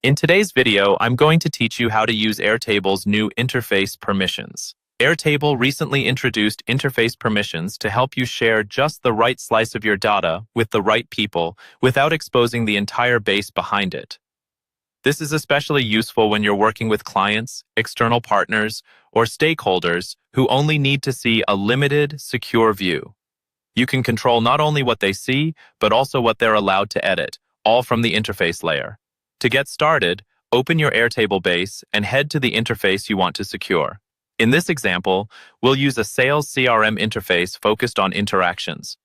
In today's video, I'm going to teach you how to use Airtable's new interface permissions. Airtable recently introduced interface permissions to help you share just the right slice of your data with the right people without exposing the entire base behind it. This is especially useful when you're working with clients, external partners, or stakeholders who only need to see a limited, secure view. You can control not only what they see, but also what they're allowed to edit, all from the interface layer. To get started, open your Airtable base and head to the interface you want to secure. In this example, we'll use a sales CRM interface focused on interactions.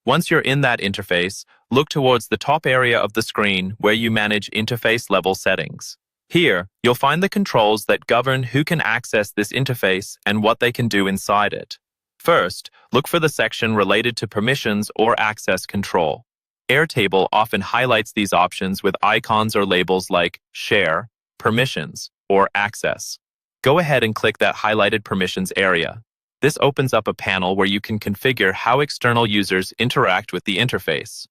Once you're in that interface, look towards the top area of the screen where you manage interface level settings. Here, you'll find the controls that govern who can access this interface and what they can do inside it. First, look for the section related to permissions or access control. Airtable often highlights these options with icons or labels like Share, Permissions, or Access. Go ahead and click that highlighted permissions area. This opens up a panel where you can configure how external users interact with the interface.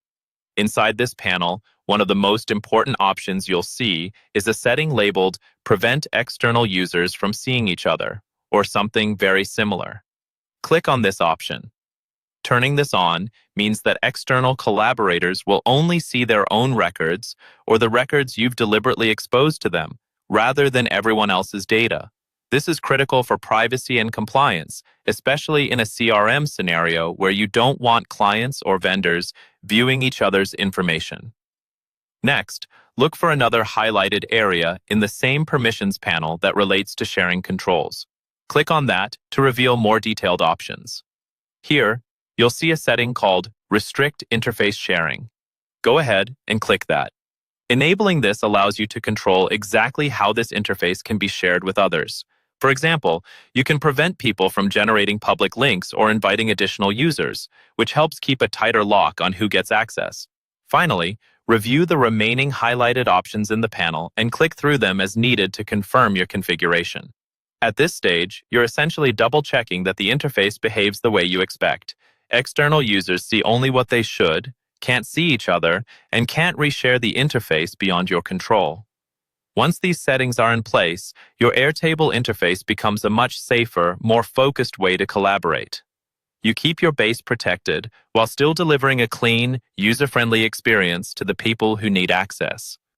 Inside this panel, one of the most important options you'll see is a setting labeled Prevent External Users from Seeing Each Other, or something very similar. Click on this option. Turning this on means that external collaborators will only see their own records or the records you've deliberately exposed to them, rather than everyone else's data. This is critical for privacy and compliance, especially in a CRM scenario where you don't want clients or vendors viewing each other's information. Next, look for another highlighted area in the same permissions panel that relates to sharing controls. Click on that to reveal more detailed options. Here, you'll see a setting called Restrict Interface Sharing. Go ahead and click that. Enabling this allows you to control exactly how this interface can be shared with others. For example, you can prevent people from generating public links or inviting additional users, which helps keep a tighter lock on who gets access. Finally, review the remaining highlighted options in the panel and click through them as needed to confirm your configuration. At this stage, you're essentially double-checking that the interface behaves the way you expect. External users see only what they should, can't see each other, and can't reshare the interface beyond your control. Once these settings are in place, your Airtable interface becomes a much safer, more focused way to collaborate. You keep your base protected while still delivering a clean, user-friendly experience to the people who need access.